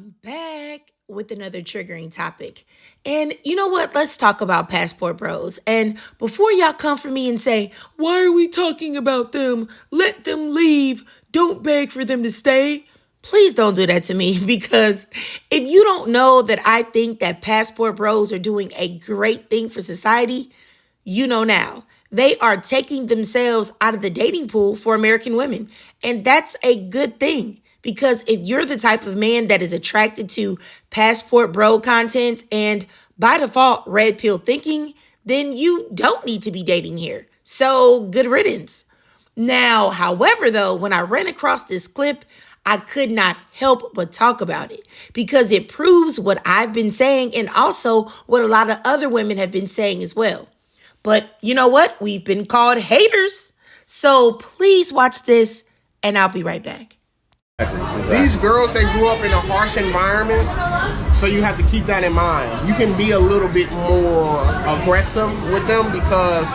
I'm back with another triggering topic. And you know what? Let's talk about passport bros. And before y'all come for me and say, why are we talking about them? Let them leave. Don't beg for them to stay. Please don't do that to me because if you don't know that I think that passport bros are doing a great thing for society, you know now. They are taking themselves out of the dating pool for American women. And that's a good thing because if you're the type of man that is attracted to passport bro content and by default red pill thinking, then you don't need to be dating here. So good riddance. Now, however, though, when I ran across this clip, I could not help but talk about it because it proves what I've been saying and also what a lot of other women have been saying as well. But you know what? We've been called haters. So please watch this and I'll be right back. These girls, they grew up in a harsh environment, so you have to keep that in mind. You can be a little bit more aggressive with them because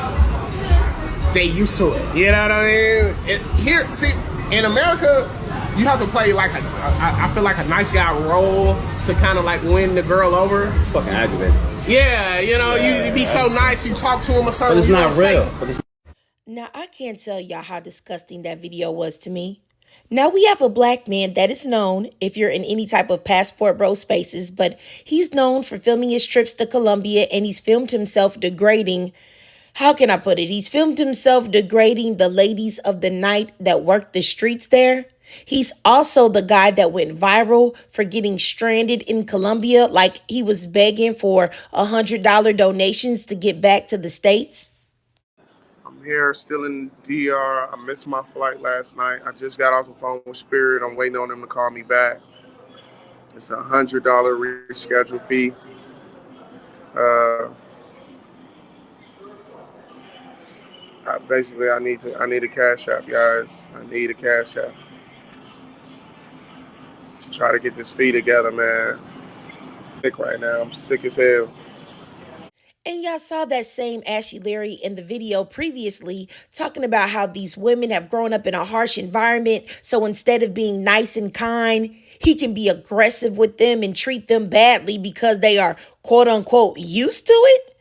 they used to it. You know what I mean? Here, see, in America, you have to play like I feel like a nice guy role to kind of like win the girl over. It's fucking aggravating. Yeah, you know, you be so nice, you talk to him or something. But it's not real. Now, I can't tell y'all how disgusting that video was to me. Now, we have a black man that is known, if you're in any type of passport bro spaces, but he's known for filming his trips to Colombia and he's filmed himself degrading. How can I put it? He's filmed himself degrading the ladies of the night that work the streets there. He's also the guy that went viral for getting stranded in Colombia, like he was begging for $100 donations to get back to the States. I'm here still in DR. I missed my flight last night. I just got off the phone with Spirit. I'm waiting on them to call me back. It's a $100 reschedule fee. Basically, I need a cash app, guys. I need a cash app to try to get this fee together, man. I'm sick right now. I'm sick as hell. And y'all saw that same Ashley Larry in the video previously talking about how these women have grown up in a harsh environment. So instead of being nice and kind, he can be aggressive with them and treat them badly because they are quote unquote used to it.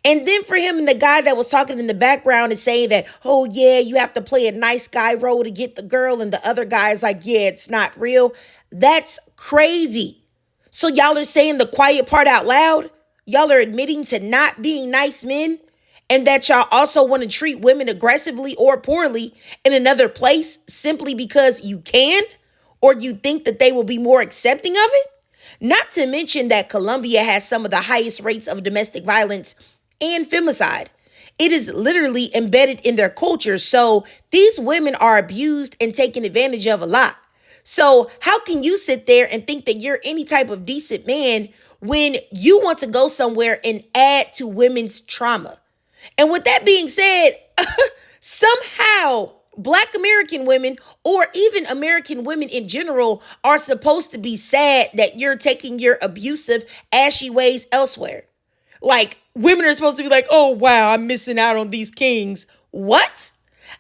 And then for him and the guy that was talking in the background is saying that, oh yeah, you have to play a nice guy role to get the girl. And the other guy is like, yeah, it's not real. That's crazy. So y'all are saying the quiet part out loud? Y'all are admitting to not being nice men and that y'all also want to treat women aggressively or poorly in another place simply because you can or you think that they will be more accepting of it? Not to mention that Colombia has some of the highest rates of domestic violence and femicide. It is literally embedded in their culture. So these women are abused and taken advantage of a lot. So how can you sit there and think that you're any type of decent man when you want to go somewhere and add to women's trauma? And with that being said, somehow Black American women or even American women in general are supposed to be sad that you're taking your abusive, ashy ways elsewhere. Like women are supposed to be like, oh, wow, I'm missing out on these kings. What?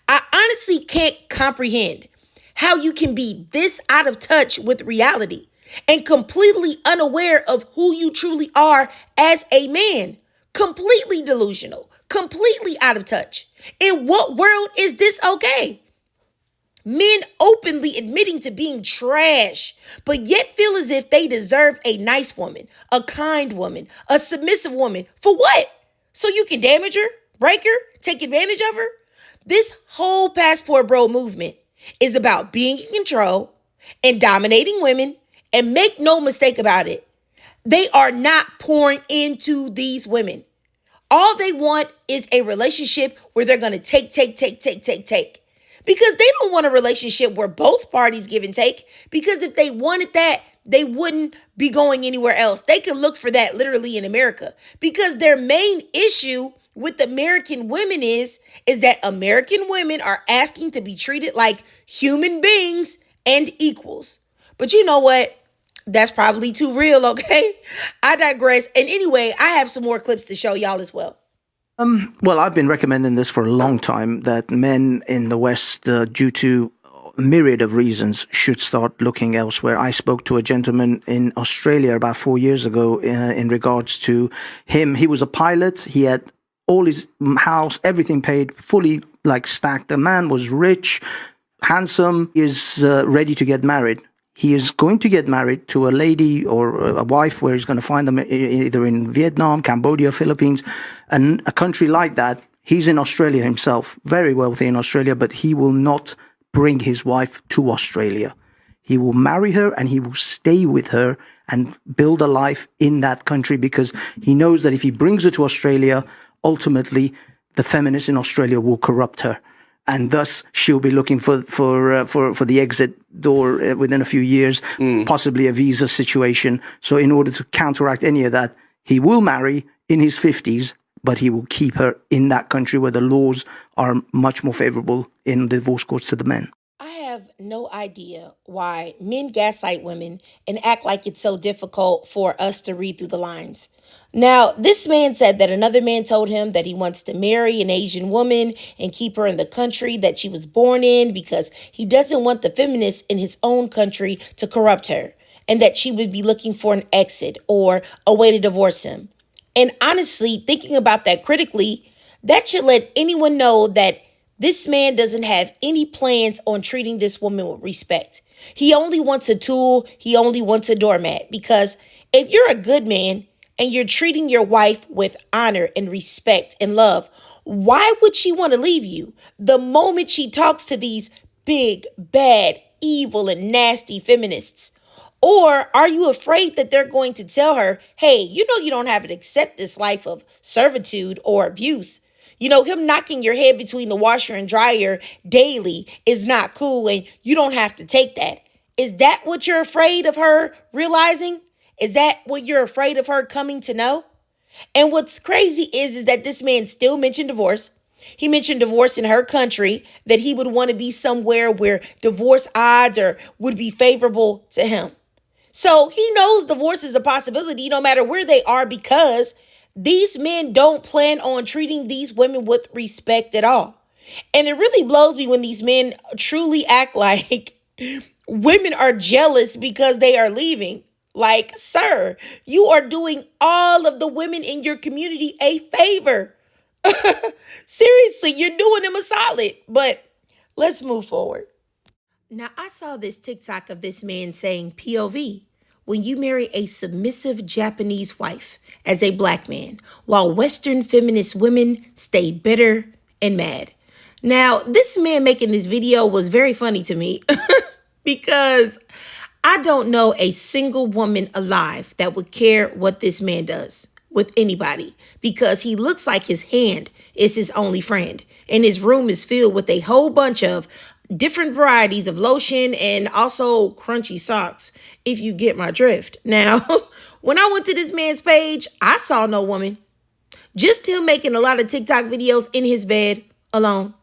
I honestly can't comprehend how you can be this out of touch with reality and completely unaware of who you truly are as a man. Completely delusional, completely out of touch. In what world is this okay? Men openly admitting to being trash, but yet feel as if they deserve a nice woman, a kind woman, a submissive woman. For what? So you can damage her, break her, take advantage of her? This whole passport bro movement is about being in control and dominating women. And make no mistake about it, they are not pouring into these women. All they want is a relationship where they're going to take. Because they don't want a relationship where both parties give and take. Because if they wanted that, they wouldn't be going anywhere else. They could look for that literally in America. Because their main issue with American women is that American women are asking to be treated like human beings and equals. But you know what? That's probably too real, okay? I digress. And anyway, I have some more clips to show y'all as well. Well, I've been recommending this for a long time, that men in the West, due to myriad of reasons, should start looking elsewhere. I spoke to a gentleman in Australia about 4 years ago in regards to him. He was a pilot. He had all his house, everything paid, fully like stacked. The man was rich, handsome, is ready to get married. He is going to get married to a lady or a wife where he's going to find them either in Vietnam, Cambodia, Philippines, and a country like that. He's in Australia himself, very wealthy in Australia, but he will not bring his wife to Australia. He will marry her and he will stay with her and build a life in that country, because he knows that if he brings her to Australia, ultimately the feminists in Australia will corrupt her. And thus, she'll be looking for the exit door within a few years, possibly a visa situation. So in order to counteract any of that, he will marry in his 50s, but he will keep her in that country where the laws are much more favorable in divorce courts to the men. I have no idea why men gaslight women and act like it's so difficult for us to read through the lines. Now, this man said that another man told him that he wants to marry an Asian woman and keep her in the country that she was born in because he doesn't want the feminists in his own country to corrupt her, and that she would be looking for an exit or a way to divorce him. And honestly, thinking about that critically, that should let anyone know that this man doesn't have any plans on treating this woman with respect. He only wants a tool. He only wants a doormat. Because if you're a good man and you're treating your wife with honor and respect and love, why would she want to leave you the moment she talks to these big, bad, evil, and nasty feminists? Or are you afraid that they're going to tell her, hey, you know you don't have to accept this life of servitude or abuse? You know, him knocking your head between the washer and dryer daily is not cool, and you don't have to take that. Is that what you're afraid of her realizing? Is that what you're afraid of her coming to know? And what's crazy is that this man still mentioned divorce. He mentioned divorce in her country, that he would want to be somewhere where divorce odds would be favorable to him. So he knows divorce is a possibility no matter where they are, because these men don't plan on treating these women with respect at all. And it really blows me when these men truly act like women are jealous because they are leaving. Like, sir, you are doing all of the women in your community a favor. Seriously, you're doing them a solid. But let's move forward. Now, I saw this TikTok of this man saying POV, when you marry a submissive Japanese wife as a black man, while Western feminist women stay bitter and mad. Now, this man making this video was very funny to me because I don't know a single woman alive that would care what this man does with anybody, because he looks like his hand is his only friend, and his room is filled with a whole bunch of different varieties of lotion and also crunchy socks, if you get my drift. Now, when I went to this man's page, I saw no woman. Just him making a lot of TikTok videos in his bed alone.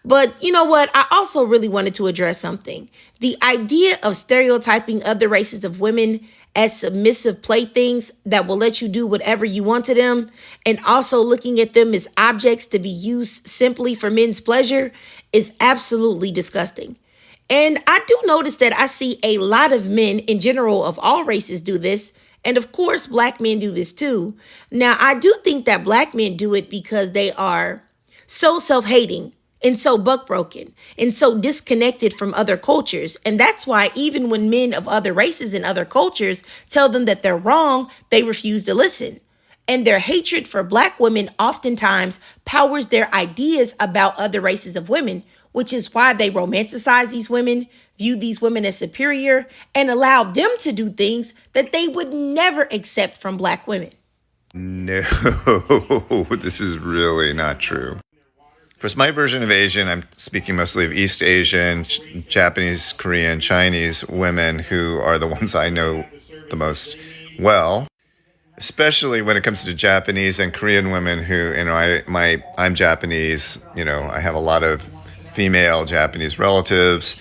But you know what? I also really wanted to address something. The idea of stereotyping other races of women as submissive playthings that will let you do whatever you want to them, and also looking at them as objects to be used simply for men's pleasure, is absolutely disgusting. And I do notice that I see a lot of men in general of all races do this. And of course, black men do this too. Now, I do think that black men do it because they are so self-hating and so buck-broken and so disconnected from other cultures. And that's why even when men of other races and other cultures tell them that they're wrong, they refuse to listen. And their hatred for black women oftentimes powers their ideas about other races of women, which is why they romanticize these women, view these women as superior, and allow them to do things that they would never accept from black women. No, this is really not true. Of course, my version of Asian, I'm speaking mostly of East Asian, Japanese, Korean, Chinese women who are the ones I know the most well, especially when it comes to Japanese and Korean women who, you know, I'm Japanese, you know, I have a lot of female Japanese relatives,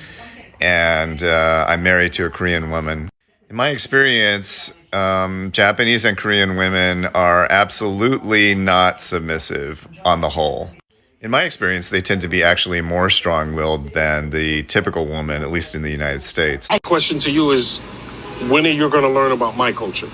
and I'm married to a Korean woman. In my experience, Japanese and Korean women are absolutely not submissive on the whole. In my experience, they tend to be actually more strong-willed than the typical woman, at least in the United States. My question to you is, when are you going to learn about my culture?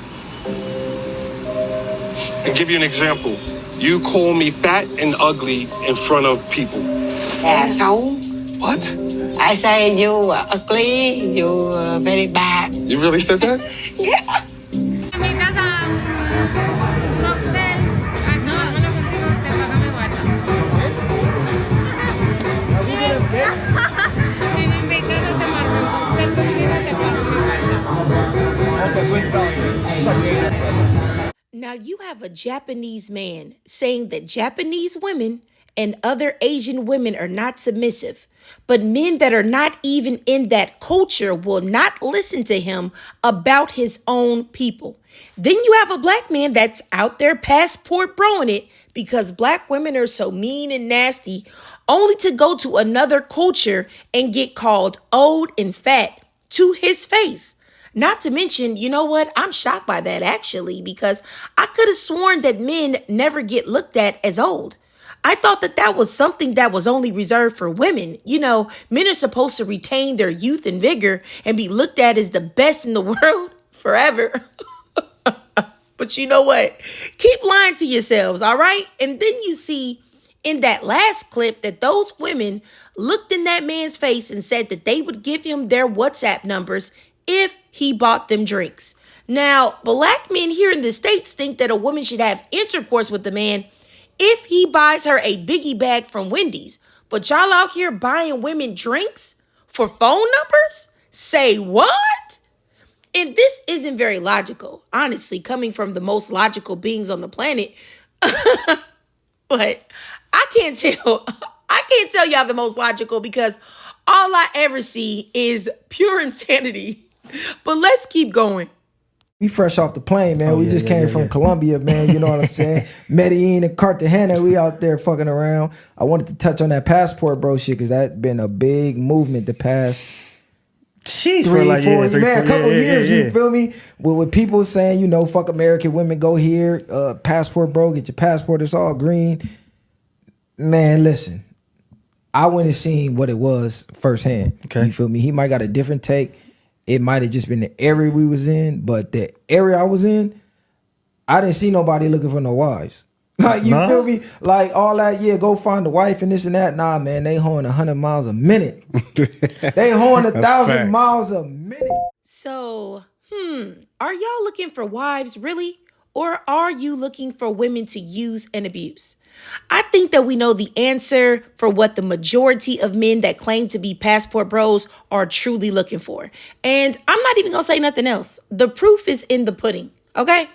And give you an example. You call me fat and ugly in front of people. Xấu. What? I say you are ugly, you are very bad. You really said that? Yeah. Now you have a Japanese man saying that Japanese women and other Asian women are not submissive, but men that are not even in that culture will not listen to him about his own people. Then you have a black man that's out there passport broing it because black women are so mean and nasty, only to go to another culture and get called old and fat to his face. Not to mention, you know what? I'm shocked by that actually, because I could have sworn that men never get looked at as old. I thought that that was something that was only reserved for women. You know, men are supposed to retain their youth and vigor and be looked at as the best in the world forever. But you know what? Keep lying to yourselves, all right? And then you see in that last clip that those women looked in that man's face and said that they would give him their WhatsApp numbers if he bought them drinks. Now, black men here in the States think that a woman should have intercourse with the man if he buys her a biggie bag from Wendy's. But y'all out here buying women drinks for phone numbers? Say what? And this isn't very logical, honestly, coming from the most logical beings on the planet. But I can't tell y'all the most logical because all I ever see is pure insanity. But let's keep going. We fresh off the plane, man. We just came from Colombia, man. You know what I'm saying? Medellin and Cartagena, we out there fucking around. I wanted to touch on that passport, bro, shit, because that's been a big movement the past Jeez, 3-4 years, man, a couple years, yeah. you feel me? With people saying, you know, fuck American women, go here, passport, bro, get your passport, it's all green. Man, listen, I went and seen what it was firsthand. Okay. You feel me? He might got a different take. It might have just been the area we was in, but the area I was in, I didn't see nobody looking for no wives. Like, you feel me? Like, all that, yeah, go find a wife and this and that. Nah, man, they hoeing 100 miles a minute. They hoeing 1,000 miles a minute. So, are y'all looking for wives, really? Or are you looking for women to use and abuse? I think that we know the answer for what the majority of men that claim to be passport bros are truly looking for. And I'm not even gonna say nothing else. The proof is in the pudding, okay?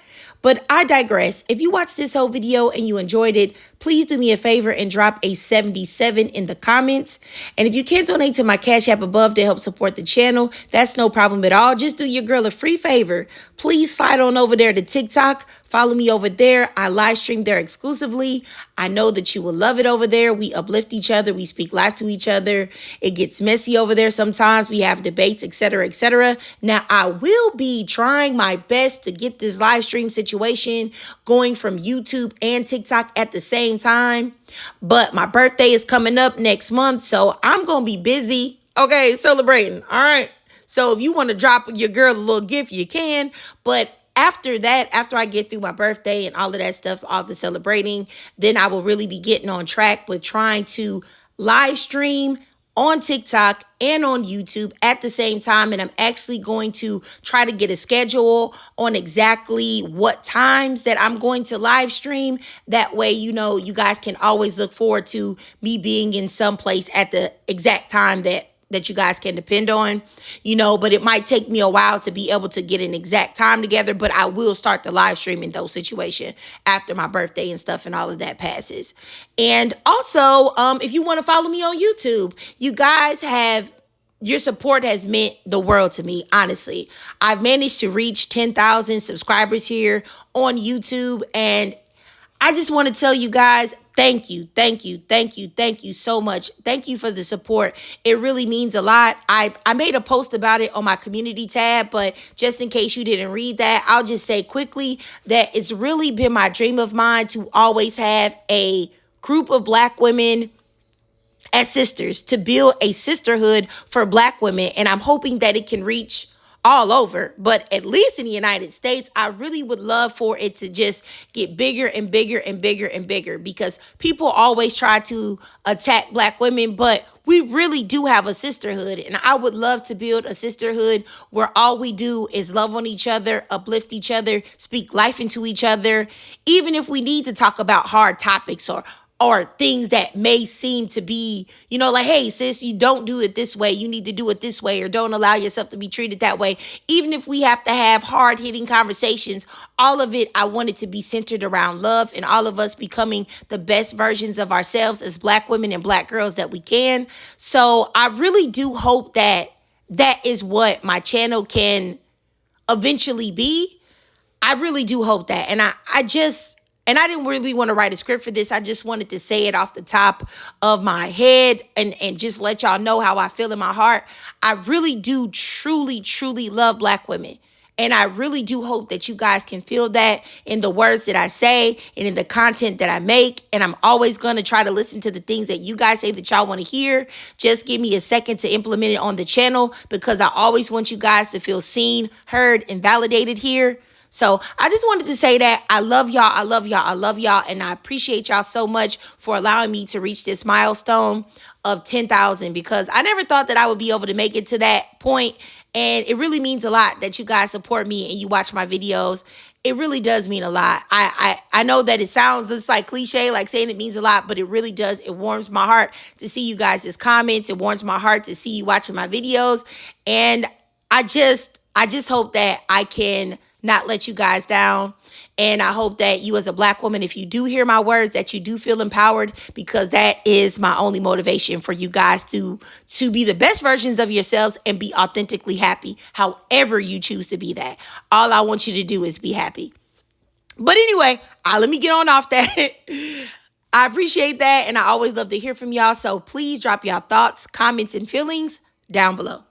But I digress. If you watched this whole video and you enjoyed it, please do me a favor and drop a 77 in the comments. And if you can't donate to my Cash App above to help support the channel, that's no problem at all. Just do your girl a free favor. Please slide on over there to TikTok. Follow me over there. I live stream there exclusively. I know that you will love it over there. We uplift each other. We speak life to each other. It gets messy over there sometimes. We have debates, etc., etc. Now, I will be trying my best to get this live stream situation going from YouTube and TikTok at the same time. But my birthday is coming up next month, so I'm going to be busy, okay, celebrating, all right? So if you want to drop your girl a little gift, you can. But after that, after I get through my birthday and all of that stuff, all the celebrating, then I will really be getting on track with trying to live stream on TikTok and on YouTube at the same time. And I'm actually going to try to get a schedule on exactly what times that I'm going to live stream. That way, you know, you guys can always look forward to me being in some place at the exact time that you guys can depend on, you know, but it might take me a while to be able to get an exact time together, but I will start the live stream in those situations after my birthday and stuff and all of that passes. And also, if you want to follow me on YouTube, you guys your support has meant the world to me, honestly. I've managed to reach 10,000 subscribers here on YouTube, and I just want to tell you guys, thank you so much. Thank you for the support. It really means a lot. I made a post about it on my community tab, but just in case you didn't read that, I'll just say quickly that it's really been my dream of mine to always have a group of Black women as sisters, to build a sisterhood for Black women. And I'm hoping that it can reach all over, but at least in the United States, I really would love for it to just get bigger and bigger and bigger and bigger, because people always try to attack Black women, but we really do have a sisterhood. And I would love to build a sisterhood where all we do is love on each other, uplift each other, speak life into each other, even if we need to talk about hard topics or things that may seem to be, you know, like, hey, sis, you don't do it this way. You need to do it this way, or don't allow yourself to be treated that way. Even if we have to have hard-hitting conversations, all of it, I want it to be centered around love and all of us becoming the best versions of ourselves as Black women and Black girls that we can. So I really do hope that that is what my channel can eventually be. I really do hope that. And I didn't really want to write a script for this. I just wanted to say it off the top of my head and just let y'all know how I feel in my heart. I really do truly, truly love Black women. And I really do hope that you guys can feel that in the words that I say and in the content that I make. And I'm always going to try to listen to the things that you guys say that y'all want to hear. Just give me a second to implement it on the channel, because I always want you guys to feel seen, heard, and validated here. So I just wanted to say that I love y'all. I love y'all. I love y'all. And I appreciate y'all so much for allowing me to reach this milestone of 10,000, because I never thought that I would be able to make it to that point. And it really means a lot that you guys support me and you watch my videos. It really does mean a lot. I know that it sounds just like cliche, like saying it means a lot, but it really does. It warms my heart to see you guys' comments. It warms my heart to see you watching my videos. And I just hope that I can not let you guys down. And I hope that you as a Black woman, if you do hear my words, that you do feel empowered, because that is my only motivation for you guys to be the best versions of yourselves and be authentically happy, however you choose to be that. All I want you to do is be happy. But anyway, let me get on off that. I appreciate that. And I always love to hear from y'all. So please drop y'all thoughts, comments, and feelings down below.